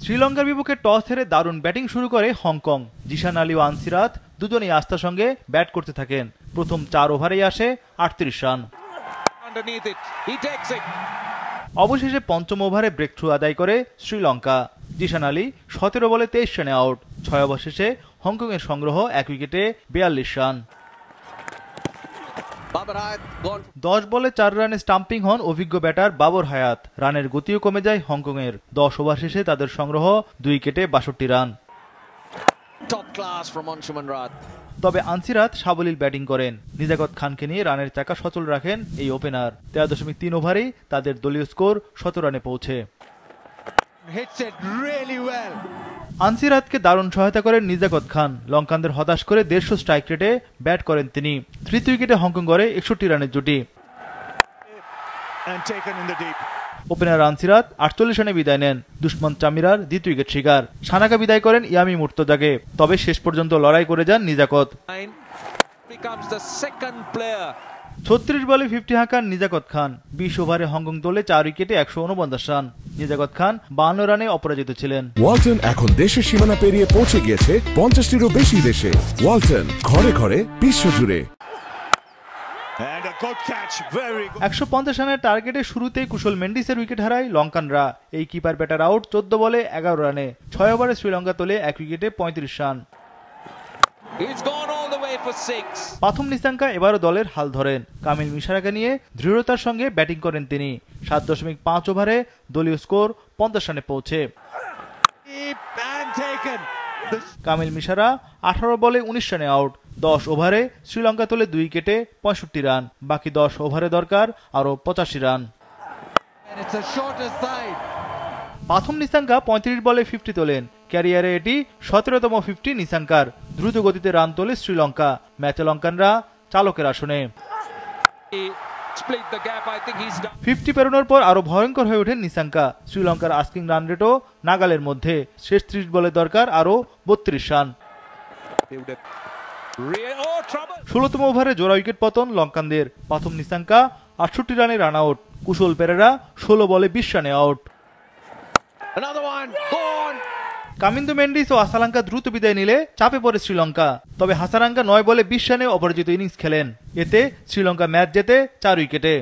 শ্রীলঙ্কার বিপক্ষে টস হেরে দারুণ ব্যাটিং শুরু করে হংকং। জিশান আলী ও আনসিরাত দুজনেই আস্থার সঙ্গে ব্যাট করতে থাকেন। প্রথম 4 ওভারেই আসে 38 রান। অবশেষে পঞ্চম ওভারে ব্রেক থ্রু আদায় করে শ্রীলঙ্কা। জিশান আলী 17 বলে 23 রানে আউট। 6 ওভার শেষে হংকংয়ের সংগ্রহ 1 উইকেটে 42 রান। 10 বলে 4 রানে স্টাম্পিং হন অভিজ্ঞ ব্যাটার বাবর হায়াত। রানের গতিও কমে যায় হংকংয়ের। 10 ওভার শেষে তাদের সংগ্রহ 2 উইকেটে 62 রান। তবে আনসিরাত সাবলীল ব্যাটিং করেন। নিজাকত খানকে নিয়ে রানের চাকা সচল রাখেন এই ওপেনার। 13.3 ওভারেই তাদের দলীয় স্কোর 17 রানে পৌঁছে। আনসিরাতকে দারুণ সহায়তা করেন নিজাকত খান। লঙ্কানদের হতাশ করে 150 স্ট্রাইক রেটে ব্যাট করেন তিনি। তৃতীয় উইকেটে হংকং গড়ে 61 রানের জুটি। ওপেনার আনসিরাত 48 রানে বিদায় নেন। দুশমন চামিরার দ্বিতীয় উইকেট শিকার। সানাকা বিদায় করেন ইয়ামি মুর্তজাকে। তবে শেষ পর্যন্ত লড়াই করে যান নিজাকত। 36 বলে 50 হাঁকান নিজাকত খান। 20 ওভারে হংকং দলে 4 উইকেটে 149 রান। নিজাকত খান 52 রানে অপরাজিত ছিলেন। ওয়ালটন এখন দেশের সীমানা পেরিয়ে পৌঁছে গিয়েছে 50টিরও বেশি দেশে। ওয়ালটন ঘরে ঘরে বিশ্বজুড়ে। 150 রানের টার্গেটে শুরুতেই কুশল মেন্ডিসের উইকেট হারায় লঙ্কানরা। এই কিপার ব্যাটার আউট 14 বলে 11 রানে। 6 ওভারে শ্রীলঙ্কা তোলে 1 উইকেটে 35 রান। প্রথম নিসাঙ্কা এবারও দলের হাল ধরেন। কামিল মিশারাকে নিয়ে দৃঢ়তার সঙ্গে ব্যাটিং করেন তিনি। 7.5 ওভারে দলীয় স্কোর 50 রানে পৌঁছে। কামিল মিশারা 18 বলে 19 রানে আউট। 10 ওভারে শ্রীলঙ্কা তোলে 2 উইকেটে 65 রান। বাকি 10 ওভারে দরকার আরো 85 রান। প্রথম নিসাঙ্কা 35 বলে 50 তোলেন। ক্যারিয়ারে এটি 17তম 50 নিসাঙ্কার। দ্রুত গতিতে রান তোলে শ্রীলঙ্কা। ম্যাচে লঙ্কানরা চালকের আসনে। 50 পেরোনোর পর আরো ভয়ঙ্কর হয়ে ওঠেন নিসাঙ্কা। শ্রীলঙ্কার আস্কিং রান রেটও নাগালের মধ্যে। শেষ 30 বলে দরকার আরো 32 রান। 16তম ওভারে জোড়া উইকেট পতন লঙ্কানদের। প্রথম নিসাঙ্কা 68 রানে রান আউট। কুশল পেরেরা 16 বলে 20 রানে আউট। কামিন্দু মেন্ডিস ও আসালাঙ্কা দ্রুত বিদায় নিলে চাপে পড়ে শ্রীলঙ্কা। তবে হাসারাঙ্কা 9 বলে 20 রানে অপরাজিত ইনিংস খেলেন। এতে শ্রীলঙ্কা ম্যাচ জেতে 4 উইকেটে।